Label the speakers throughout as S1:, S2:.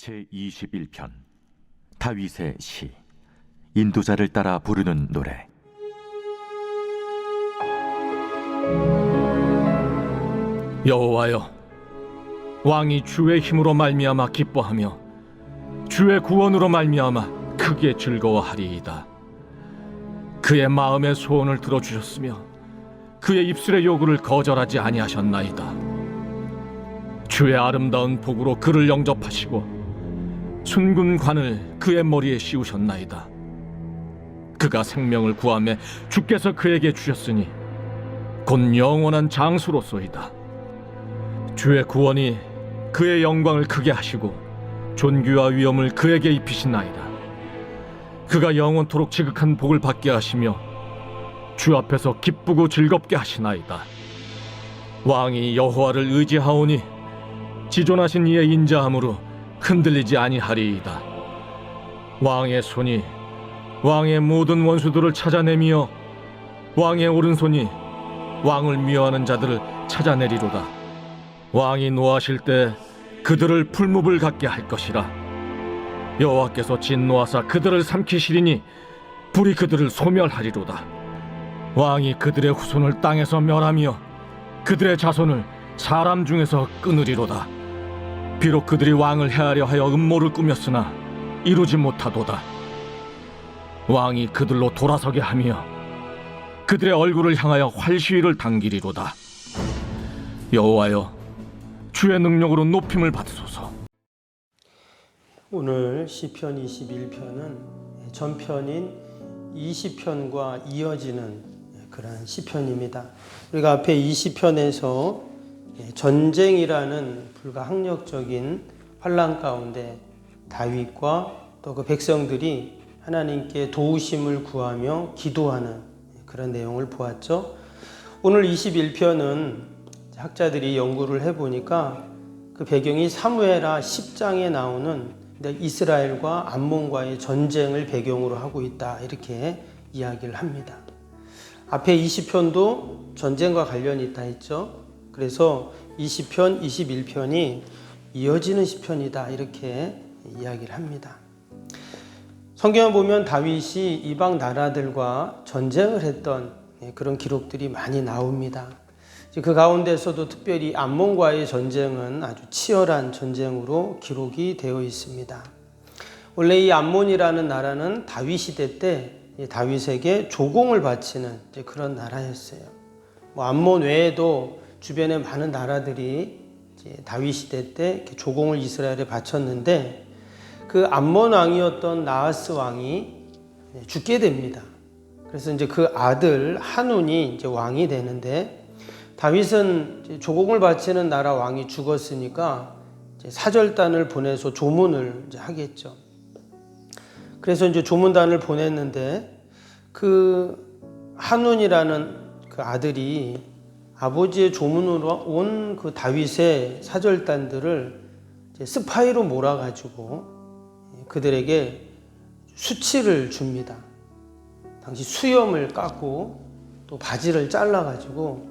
S1: 제21편 다윗의 시. 인도자를 따라 부르는 노래.
S2: 여호와여, 왕이 주의 힘으로 말미암아 기뻐하며 주의 구원으로 말미암아 크게 즐거워하리이다. 그의 마음의 소원을 들어주셨으며 그의 입술의 요구를 거절하지 아니하셨나이다. 주의 아름다운 복으로 그를 영접하시고 순군 관을 그의 머리에 씌우셨나이다. 그가 생명을 구하매 주께서 그에게 주셨으니 곧 영원한 장수로소이다. 주의 구원이 그의 영광을 크게 하시고 존귀와 위엄을 그에게 입히시나이다. 그가 영원토록 지극한 복을 받게 하시며 주 앞에서 기쁘고 즐겁게 하시나이다. 왕이 여호와를 의지하오니 지존하신 이의 인자함으로 흔들리지 아니하리이다. 왕의 손이 왕의 모든 원수들을 찾아내며 왕의 오른손이 왕을 미워하는 자들을 찾아내리로다. 왕이 노하실 때 그들을 풀무불 같게 할 것이라. 여호와께서 진노하사 그들을 삼키시리니 불이 그들을 소멸하리로다. 왕이 그들의 후손을 땅에서 멸하며 그들의 자손을 사람 중에서 끊으리로다. 비록 그들이 왕을 해하려 하여 음모를 꾸몄으나 이루지 못하도다. 왕이 그들로 돌아서게 하며 그들의 얼굴을 향하여 활시위를 당기리로다. 여호와여, 주의 능력으로 높임을 받으소서.
S3: 오늘 시편 21편은 전편인 20편과 이어지는 그런 시편입니다. 우리가 앞에 20편에서 전쟁이라는 불가항력적인 환난 가운데 다윗과 또 그 백성들이 하나님께 도우심을 구하며 기도하는 그런 내용을 보았죠. 오늘 21편은 학자들이 연구를 해보니까 그 배경이 사무엘하 10장에 나오는 이스라엘과 암몬과의 전쟁을 배경으로 하고 있다, 이렇게 이야기를 합니다. 앞에 20편도 전쟁과 관련이 있다 했죠. 그래서 20편, 21편이 이어지는 시편이다, 이렇게 이야기를 합니다. 성경을 보면 다윗이 이방 나라들과 전쟁을 했던 그런 기록들이 많이 나옵니다. 그 가운데서도 특별히 암몬과의 전쟁은 아주 치열한 전쟁으로 기록이 되어 있습니다. 원래 이 암몬이라는 나라는 다윗 시대 때 다윗에게 조공을 바치는 그런 나라였어요. 암몬 외에도 주변에 많은 나라들이 다윗 시대 때 조공을 이스라엘에 바쳤는데 그 암몬 왕이었던 나하스 왕이 죽게 됩니다. 그래서 이제 그 아들 한운이 이제 왕이 되는데, 다윗은 조공을 바치는 나라 왕이 죽었으니까 사절단을 보내서 조문을 이제 하겠죠. 그래서 이제 조문단을 보냈는데 그 한운이라는 그 아들이 아버지의 조문으로 온 그 다윗의 사절단들을 스파이로 몰아가지고 그들에게 수치를 줍니다. 당시 수염을 깎고 또 바지를 잘라가지고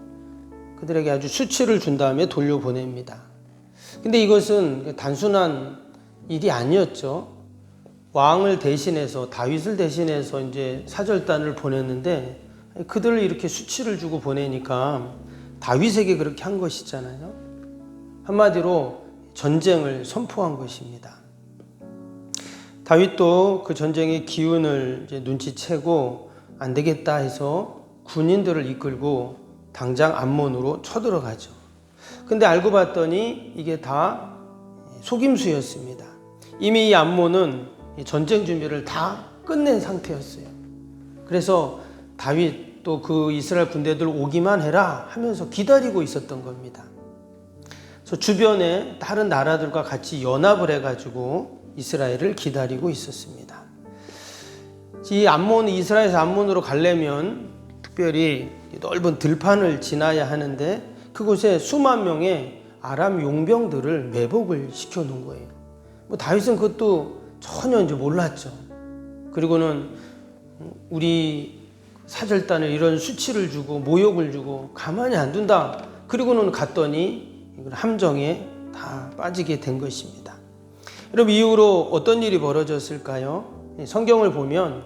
S3: 그들에게 아주 수치를 준 다음에 돌려보냅니다. 근데 이것은 단순한 일이 아니었죠. 왕을 대신해서, 다윗을 대신해서 이제 사절단을 보냈는데 그들을 이렇게 수치를 주고 보내니까 다윗에게 그렇게 한 것이잖아요. 한마디로 전쟁을 선포한 것입니다. 다윗도 그 전쟁의 기운을 이제 눈치채고 안 되겠다 해서 군인들을 이끌고 당장 암몬으로 쳐들어가죠. 근데 알고 봤더니 이게 다 속임수였습니다. 이미 이 암몬은 전쟁 준비를 다 끝낸 상태였어요. 그래서 다윗 또 그 이스라엘 군대들 오기만 해라 하면서 기다리고 있었던 겁니다. 그래서 주변에 다른 나라들과 같이 연합을 해가지고 이스라엘을 기다리고 있었습니다. 이 암몬, 이스라엘에서 암몬으로 가려면 특별히 넓은 들판을 지나야 하는데 그곳에 수만 명의 아람 용병들을 매복을 시켜놓은 거예요. 다윗은 그것도 전혀 이제 몰랐죠. 그리고는 우리 사절단을 이런 수치를 주고 모욕을 주고 가만히 안 둔다. 그리고는 갔더니 함정에 다 빠지게 된 것입니다. 여러분, 이후로 어떤 일이 벌어졌을까요? 성경을 보면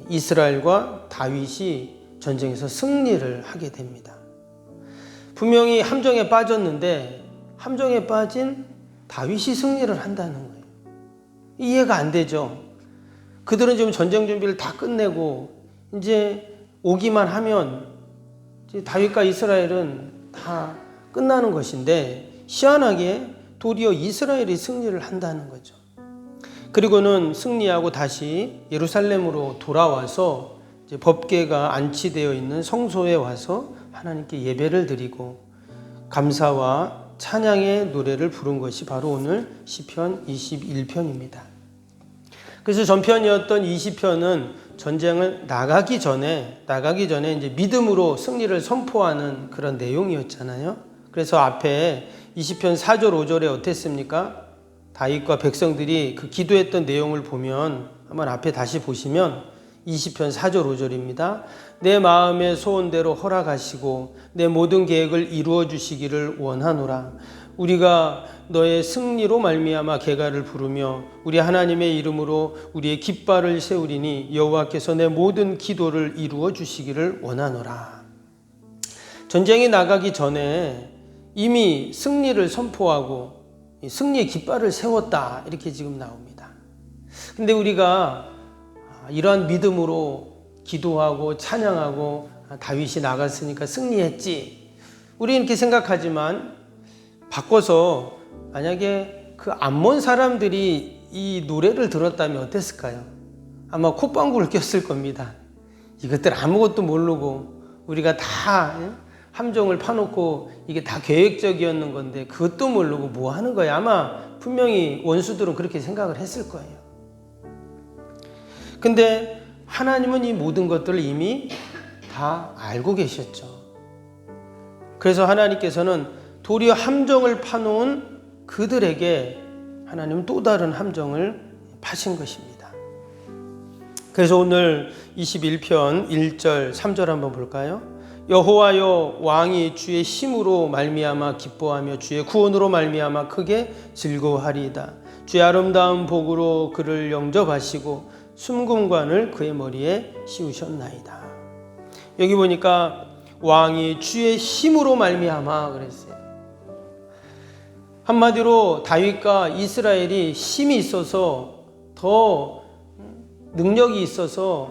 S3: 이스라엘과 다윗이 전쟁에서 승리를 하게 됩니다. 분명히 함정에 빠졌는데 함정에 빠진 다윗이 승리를 한다는 거예요. 이해가 안 되죠. 그들은 지금 전쟁 준비를 다 끝내고 이제 오기만 하면 이제 다윗과 이스라엘은 다 끝나는 것인데, 희한하게 도리어 이스라엘이 승리를 한다는 거죠. 그리고는 승리하고 다시 예루살렘으로 돌아와서 이제 법궤가 안치되어 있는 성소에 와서 하나님께 예배를 드리고 감사와 찬양의 노래를 부른 것이 바로 오늘 시편 21편입니다. 그래서 전편이었던 20편은 전쟁을 나가기 전에 이제 믿음으로 승리를 선포하는 그런 내용이었잖아요. 그래서 앞에 20편 4절 5절에 어땠습니까? 다윗과 백성들이 그 기도했던 내용을 보면, 한번 앞에 다시 보시면 20편 4절 5절입니다. 내 마음의 소원대로 허락하시고 내 모든 계획을 이루어 주시기를 원하노라. 우리가 너의 승리로 말미암아 계가를 부르며 우리 하나님의 이름으로 우리의 깃발을 세우리니 여호와께서 내 모든 기도를 이루어 주시기를 원하노라. 전쟁에 나가기 전에 이미 승리를 선포하고 승리의 깃발을 세웠다, 이렇게 지금 나옵니다. 근데 우리가 이러한 믿음으로 기도하고 찬양하고 다윗이 나갔으니까 승리했지, 우리 이렇게 생각하지만 바꿔서 만약에 그 암몬 사람들이 이 노래를 들었다면 어땠을까요? 아마 콧방구를 꼈을 겁니다. 이것들 아무것도 모르고 우리가 다 함정을 파놓고 이게 다 계획적이었는 건데 그것도 모르고 뭐 하는 거야. 아마 분명히 원수들은 그렇게 생각을 했을 거예요. 근데 하나님은 이 모든 것들을 이미 다 알고 계셨죠. 그래서 하나님께서는 도리어 함정을 파놓은 그들에게 하나님은 또 다른 함정을 파신 것입니다. 그래서 오늘 21편 1절 3절 한번 볼까요? 여호와여, 왕이 주의 힘으로 말미암아 기뻐하며 주의 구원으로 말미암아 크게 즐거워하리이다. 주의 아름다운 복으로 그를 영접하시고 숨금관을 그의 머리에 씌우셨나이다. 여기 보니까 왕이 주의 힘으로 말미암아 그랬어요. 한마디로 다윗과 이스라엘이 힘이 있어서, 더 능력이 있어서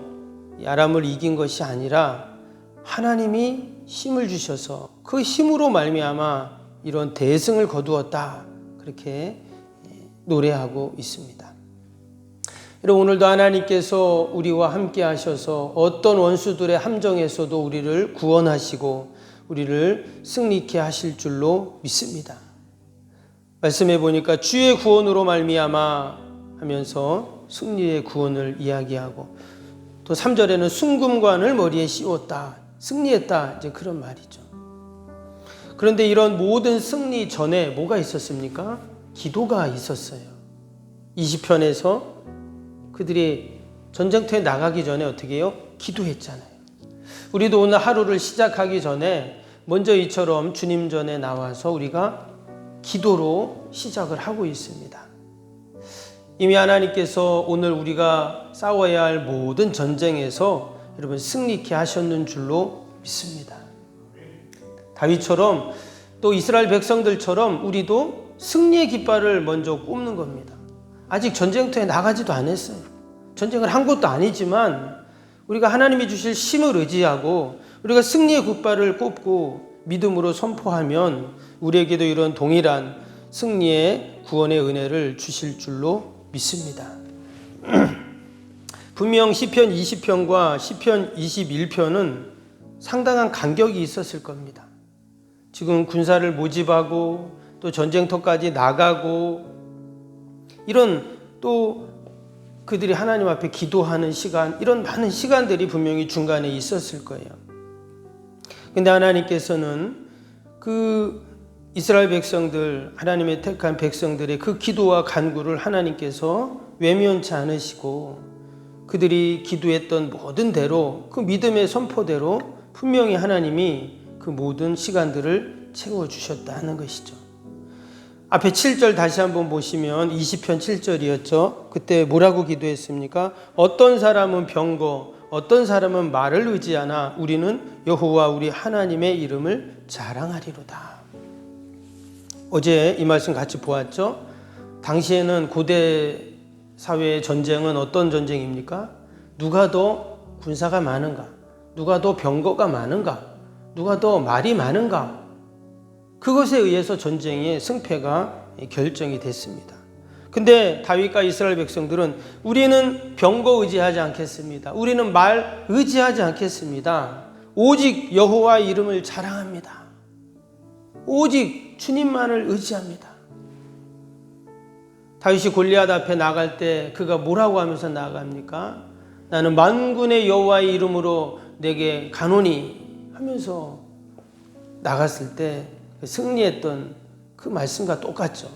S3: 아람을 이긴 것이 아니라 하나님이 힘을 주셔서 그 힘으로 말미암아 이런 대승을 거두었다, 그렇게 노래하고 있습니다. 여러분, 오늘도 하나님께서 우리와 함께 하셔서 어떤 원수들의 함정에서도 우리를 구원하시고 우리를 승리케 하실 줄로 믿습니다. 말씀해 보니까 주의 구원으로 말미암아 하면서 승리의 구원을 이야기하고, 또 3절에는 순금관을 머리에 씌웠다, 승리했다, 이제 그런 말이죠. 그런데 이런 모든 승리 전에 뭐가 있었습니까? 기도가 있었어요. 20편에서 그들이 전쟁터에 나가기 전에 어떻게 해요? 기도했잖아요. 우리도 오늘 하루를 시작하기 전에 먼저 이처럼 주님 전에 나와서 우리가 기도로 시작을 하고 있습니다. 이미 하나님께서 오늘 우리가 싸워야 할 모든 전쟁에서 여러분 승리케 하셨는 줄로 믿습니다. 다윗처럼 또 이스라엘 백성들처럼 우리도 승리의 깃발을 먼저 꼽는 겁니다. 아직 전쟁터에 나가지도 않았어요. 전쟁을 한 것도 아니지만 우리가 하나님이 주실 힘을 의지하고 우리가 승리의 깃발을 꼽고 믿음으로 선포하면 우리에게도 이런 동일한 승리의 구원의 은혜를 주실 줄로 믿습니다. 분명 시편 20편과 시편 21편은 상당한 간격이 있었을 겁니다. 지금 군사를 모집하고 또 전쟁터까지 나가고 이런, 또 그들이 하나님 앞에 기도하는 시간, 이런 많은 시간들이 분명히 중간에 있었을 거예요. 근데 하나님께서는 그 이스라엘 백성들, 하나님의 택한 백성들의 그 기도와 간구를 하나님께서 외면치 않으시고 그들이 기도했던 모든 대로, 그 믿음의 선포대로 분명히 하나님이 그 모든 시간들을 채워주셨다는 것이죠. 앞에 7절 다시 한번 보시면 20편 7절이었죠. 그때 뭐라고 기도했습니까? 어떤 사람은 병거, 어떤 사람은 말을 의지하나 우리는 여호와 우리 하나님의 이름을 자랑하리로다. 어제 이 말씀 같이 보았죠. 당시에는 고대 사회의 전쟁은 어떤 전쟁입니까? 누가 더 군사가 많은가? 누가 더 병거가 많은가? 누가 더 말이 많은가? 그것에 의해서 전쟁의 승패가 결정이 됐습니다. 근데 다윗과 이스라엘 백성들은 우리는 병거 의지하지 않겠습니다. 우리는 말 의지하지 않겠습니다. 오직 여호와의 이름을 자랑합니다. 오직 주님만을 의지합니다. 다윗이 골리앗 앞에 나갈 때 그가 뭐라고 하면서 나갑니까? 나는 만군의 여호와의 이름으로 내게 가노니 하면서 나갔을 때 승리했던 그 말씀과 똑같죠.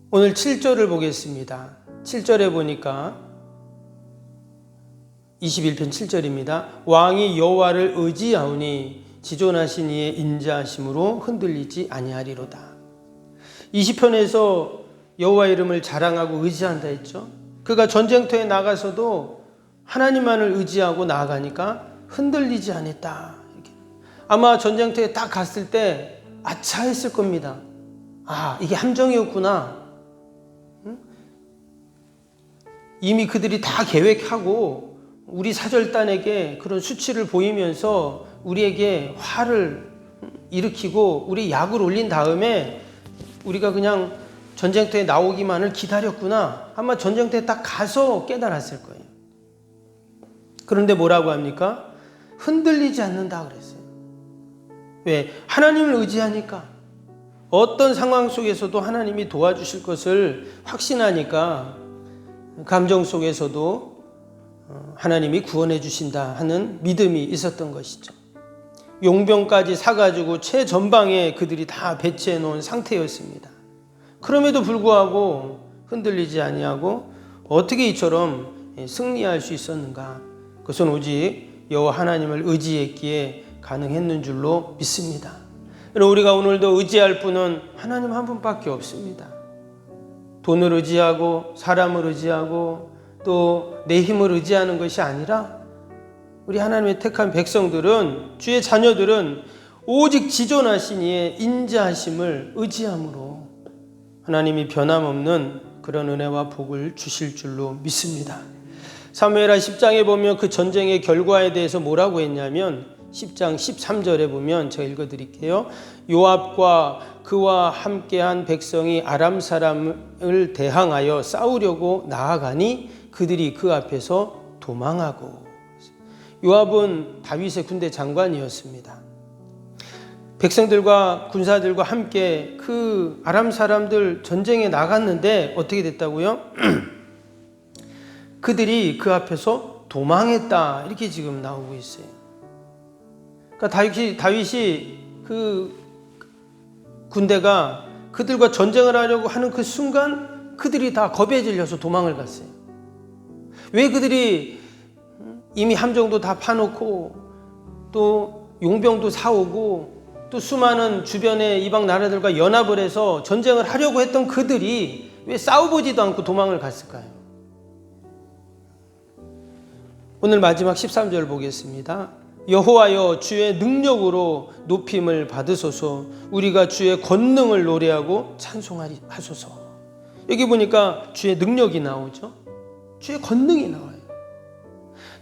S3: 오늘 7절을 보겠습니다. 7절에 보니까 21편 7절입니다. 왕이 여호와를 의지하오니 지존하신 이의 인자하심으로 흔들리지 아니하리로다. 20편에서 여호와 이름을 자랑하고 의지한다 했죠. 그가 전쟁터에 나가서도 하나님만을 의지하고 나아가니까 흔들리지 않았다. 이렇게. 아마 전쟁터에 딱 갔을 때 아차 했을 겁니다. 아, 이게 함정이었구나. 이미 그들이 다 계획하고 우리 사절단에게 그런 수치를 보이면서 우리에게 화를 일으키고 우리 약을 올린 다음에 우리가 그냥 전쟁터에 나오기만을 기다렸구나. 아마 전쟁터에 딱 가서 깨달았을 거예요. 그런데 뭐라고 합니까? 흔들리지 않는다 그랬어요. 왜? 하나님을 의지하니까. 어떤 상황 속에서도 하나님이 도와주실 것을 확신하니까 감정 속에서도 하나님이 구원해 주신다 하는 믿음이 있었던 것이죠. 용병까지 사가지고 최전방에 그들이 다 배치해 놓은 상태였습니다. 그럼에도 불구하고 흔들리지 아니하고 어떻게 이처럼 승리할 수 있었는가? 그것은 오직 여호와 하나님을 의지했기에 가능했는 줄로 믿습니다. 우리가 오늘도 의지할 분은 하나님 한 분밖에 없습니다. 돈을 의지하고 사람을 의지하고 또 내 힘을 의지하는 것이 아니라 우리 하나님의 택한 백성들은, 주의 자녀들은 오직 지존하신 이의 인자하심을 의지함으로 하나님이 변함없는 그런 은혜와 복을 주실 줄로 믿습니다. 사무엘하 10장에 보면 그 전쟁의 결과에 대해서 뭐라고 했냐면 10장 13절에 보면 제가 읽어드릴게요. 요압과 그와 함께한 백성이 아람 사람을 대항하여 싸우려고 나아가니 그들이 그 앞에서 도망하고. 요압은 다윗의 군대 장관이었습니다. 백성들과 군사들과 함께 그 아람 사람들 전쟁에 나갔는데 어떻게 됐다고요? 그들이 그 앞에서 도망했다. 이렇게 지금 나오고 있어요. 그러니까 다윗이 그 군대가 그들과 전쟁을 하려고 하는 그 순간 그들이 다 겁에 질려서 도망을 갔어요. 왜 그들이 이미 함정도 다 파놓고 또 용병도 사오고 또 수많은 주변의 이방 나라들과 연합을 해서 전쟁을 하려고 했던 그들이 왜 싸워보지도 않고 도망을 갔을까요? 오늘 마지막 13절 보겠습니다. 여호와여 주의 능력으로 높임을 받으소서. 우리가 주의 권능을 노래하고 찬송하소서. 여기 보니까 주의 능력이 나오죠. 주의 권능이 나와요.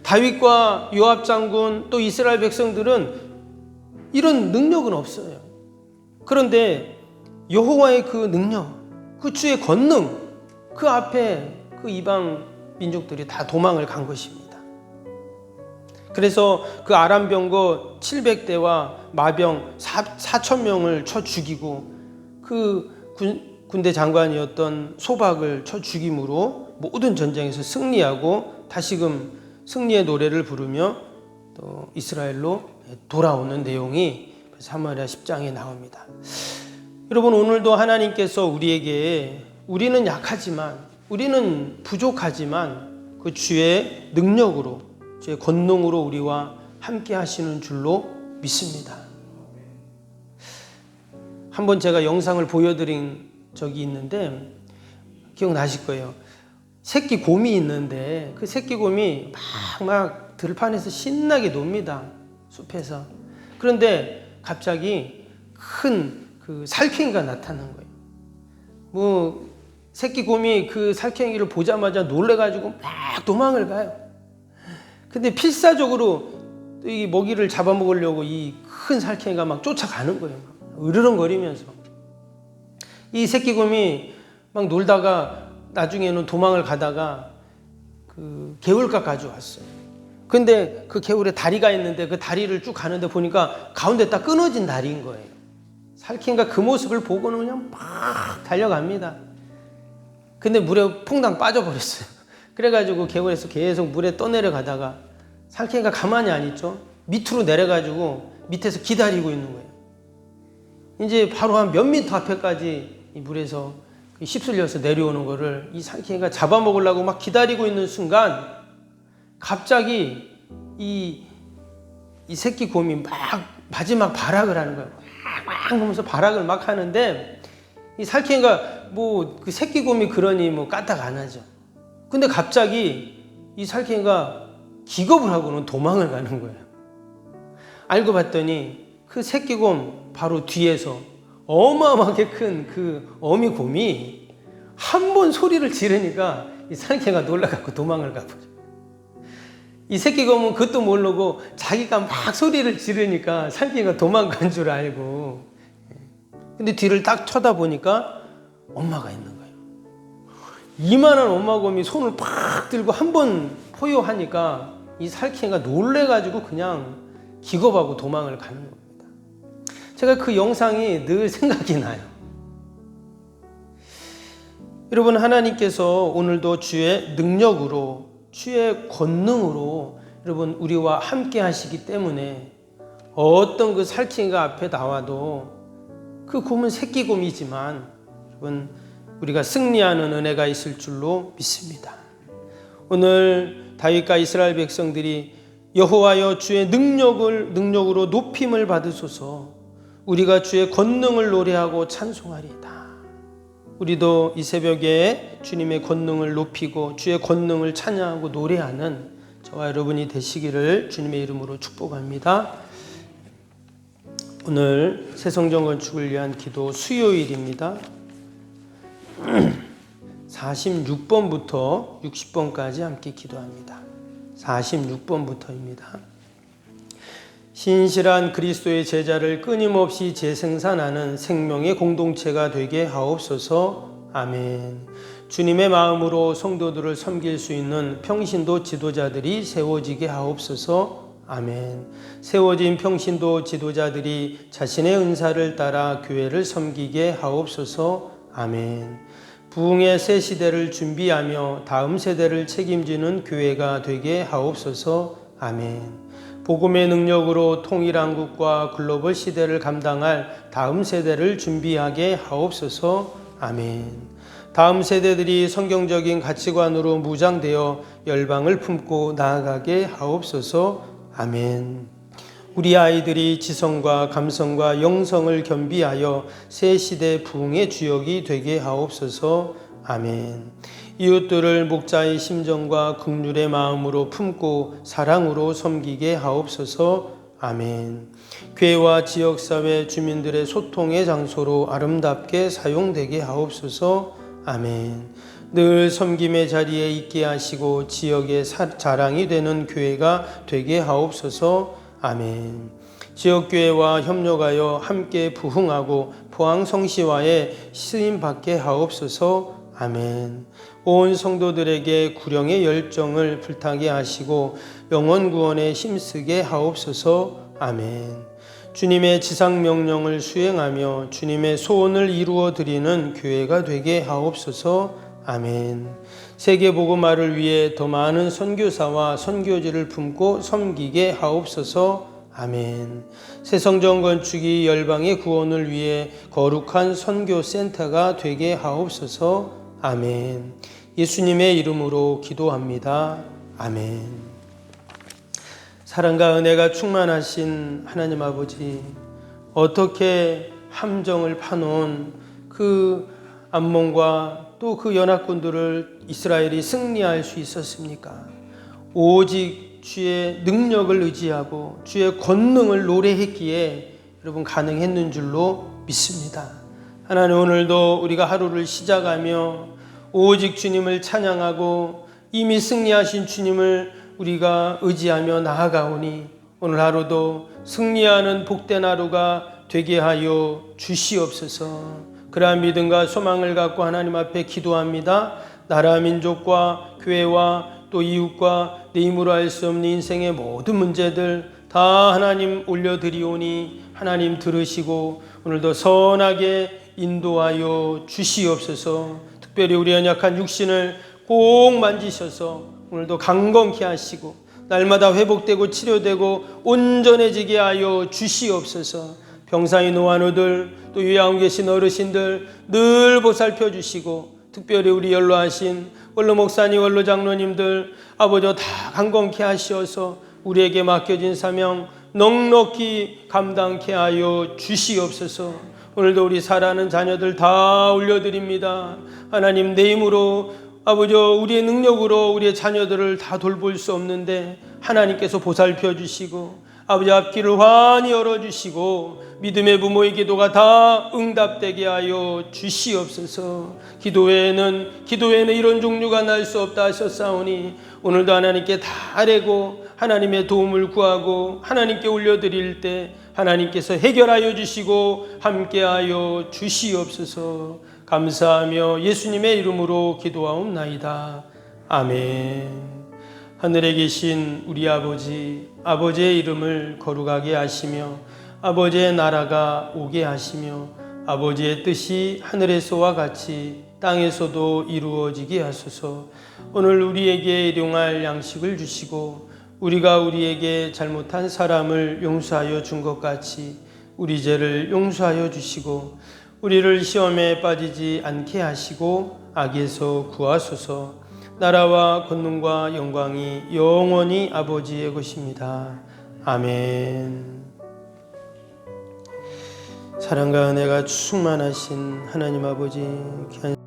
S3: 다윗과 요압 장군 또 이스라엘 백성들은 이런 능력은 없어요. 그런데 여호와의 그 능력, 그 주의 권능, 그 앞에 그 이방 민족들이 다 도망을 간 것입니다. 그래서 그 아람 병거 700대와 마병 4,000명을 쳐 죽이고 그 군대 장관이었던 소박을 쳐 죽임으로 모든 전쟁에서 승리하고 다시금 승리의 노래를 부르며 또 이스라엘로 돌아오는 내용이 사무엘하 10장에 나옵니다. 여러분, 오늘도 하나님께서 우리에게 우리는 약하지만, 우리는 부족하지만 그 주의 능력으로, 주의 권능으로 우리와 함께 하시는 줄로 믿습니다. 한번 제가 영상을 보여드린 적이 있는데 기억나실 거예요. 새끼 곰이 있는데 그 새끼 곰이 막 들판에서 신나게 놉니다. 숲에서. 그런데 갑자기 큰 그 살쾡이가 나타난 거예요. 뭐 새끼 곰이 그 살쾡이를 보자마자 놀래가지고 막 도망을 가요. 근데 필사적으로 이 먹이를 잡아먹으려고 이 큰 살쾡이가 막 쫓아가는 거예요. 으르렁거리면서. 이 새끼 곰이 막 놀다가 나중에는 도망을 가다가 그 개울가 가져왔어요. 근데 그 개울에 다리가 있는데 그 다리를 쭉 가는데 보니까 가운데 딱 끊어진 다리인 거예요. 살쾡이가 그 모습을 보고는 그냥 막 달려갑니다. 근데 물에 퐁당 빠져버렸어요. 그래가지고 개울에서 계속 물에 떠내려가다가 살쾡이가 가만히 안 있죠. 밑으로 내려가지고 밑에서 기다리고 있는 거예요. 이제 바로 한 몇 미터 앞에까지 이 물에서 휩쓸려서 내려오는 거를 이 살쾡이가 잡아먹으려고 막 기다리고 있는 순간 갑자기 이 새끼 곰이 막 마지막 발악을 하는 거예요. 막 하면서 발악을 막 하는데 이 살쾡이가 뭐 그 새끼 곰이 그러니 뭐 까딱 안 하죠. 근데 갑자기 이 살쾡이가 기겁을 하고는 도망을 가는 거예요. 알고 봤더니 그 새끼 곰 바로 뒤에서 어마어마하게 큰 그 어미곰이 한 번 소리를 지르니까 이 살쾡이가 놀라갖고 도망을 가버려요. 이 새끼 곰은 그것도 모르고 자기가 막 소리를 지르니까 살쾡이가 도망간 줄 알고, 근데 뒤를 딱 쳐다보니까 엄마가 있는 거예요. 이만한 엄마곰이 손을 팍 들고 한 번 포효하니까 이 살쾡이가 놀래가지고 그냥 기겁하고 도망을 가는 겁니다. 제가 그 영상이 늘 생각이 나요. 여러분, 하나님께서 오늘도 주의 능력으로, 주의 권능으로 여러분 우리와 함께 하시기 때문에 어떤 그 살쾡이가 앞에 나와도 그 곰은 새끼 곰이지만 여러분 우리가 승리하는 은혜가 있을 줄로 믿습니다. 오늘 다윗과 이스라엘 백성들이 여호와여 주의 능력으로 높임을 받으소서, 우리가 주의 권능을 노래하고 찬송하리이다. 우리도 이 새벽에 주님의 권능을 높이고 주의 권능을 찬양하고 노래하는 저와 여러분이 되시기를 주님의 이름으로 축복합니다. 오늘 새성전 건축을 위한 기도 수요일입니다. 46번부터 60번까지 함께 기도합니다. 46번부터입니다. 신실한 그리스도의 제자를 끊임없이 재생산하는 생명의 공동체가 되게 하옵소서. 아멘. 주님의 마음으로 성도들을 섬길 수 있는 평신도 지도자들이 세워지게 하옵소서. 아멘. 세워진 평신도 지도자들이 자신의 은사를 따라 교회를 섬기게 하옵소서. 아멘. 부흥의 새 시대를 준비하며 다음 세대를 책임지는 교회가 되게 하옵소서. 아멘. 복음의 능력으로 통일한국과 글로벌 시대를 감당할 다음 세대를 준비하게 하옵소서. 아멘. 다음 세대들이 성경적인 가치관으로 무장되어 열방을 품고 나아가게 하옵소서. 아멘. 우리 아이들이 지성과 감성과 영성을 겸비하여 새 시대 부흥의 주역이 되게 하옵소서. 아멘. 이웃들을 목자의 심정과 긍휼의 마음으로 품고 사랑으로 섬기게 하옵소서. 아멘. 교회와 지역사회 주민들의 소통의 장소로 아름답게 사용되게 하옵소서. 아멘. 늘 섬김의 자리에 있게 하시고 지역의 자랑이 되는 교회가 되게 하옵소서. 아멘. 지역교회와 협력하여 함께 부흥하고 포항 성시와에 쓰임받게 하옵소서. 아멘. 온 성도들에게 구령의 열정을 불타게 하시고 영혼 구원에 힘쓰게 하옵소서. 아멘. 주님의 지상명령을 수행하며 주님의 소원을 이루어 드리는 교회가 되게 하옵소서. 아멘. 세계복음화를 위해 더 많은 선교사와 선교지를 품고 섬기게 하옵소서. 아멘. 새성전 건축이 열방의 구원을 위해 거룩한 선교센터가 되게 하옵소서. 아멘. 예수님의 이름으로 기도합니다. 아멘. 사랑과 은혜가 충만하신 하나님 아버지, 어떻게 함정을 파놓은 그 암몬과 또 그 연합군들을 이스라엘이 승리할 수 있었습니까? 오직 주의 능력을 의지하고 주의 권능을 노래했기에 여러분 가능했는 줄로 믿습니다. 하나님, 오늘도 우리가 하루를 시작하며 오직 주님을 찬양하고 이미 승리하신 주님을 우리가 의지하며 나아가오니 오늘 하루도 승리하는 복된 하루가 되게 하여 주시옵소서. 그러한 믿음과 소망을 갖고 하나님 앞에 기도합니다. 나라 민족과 교회와 또 이웃과 내 힘으로 할 수 없는 인생의 모든 문제들 다 하나님 올려드리오니 하나님 들으시고 오늘도 선하게 인도하여 주시옵소서. 특별히 우리 연약한 육신을 꼭 만지셔서 오늘도 강건케 하시고 날마다 회복되고 치료되고 온전해지게 하여 주시옵소서. 병상의 노환우들 또 요양원 계신 어르신들 늘 보살펴 주시고 특별히 우리 연로하신 원로 목사님, 원로 장로님들 아버지 다 강건케 하시어서 우리에게 맡겨진 사명 넉넉히 감당케 하여 주시옵소서. 오늘도 우리 사랑하는 자녀들 다 올려드립니다. 하나님, 내 힘으로 아버지 우리의 능력으로 우리의 자녀들을 다 돌볼 수 없는데 하나님께서 보살펴 주시고 아버지 앞길을 환히 열어주시고 믿음의 부모의 기도가 다 응답되게 하여 주시옵소서. 기도에는 이런 종류가 날 수 없다 하셨사오니 오늘도 하나님께 다 아뢰고 하나님의 도움을 구하고 하나님께 올려드릴 때 하나님께서 해결하여 주시고 함께하여 주시옵소서. 감사하며 예수님의 이름으로 기도하옵나이다. 아멘. 하늘에 계신 우리 아버지의 이름을 거룩하게 하시며 아버지의 나라가 오게 하시며 아버지의 뜻이 하늘에서와 같이 땅에서도 이루어지게 하소서. 오늘 우리에게 일용할 양식을 주시고 우리가 우리에게 잘못한 사람을 용서하여 준 것 같이 우리 죄를 용서하여 주시고 우리를 시험에 빠지지 않게 하시고 악에서 구하소서. 나라와 권능과 영광이 영원히 아버지의 것입니다. 아멘. 사랑과 은혜가 충만하신 하나님 아버지 귀한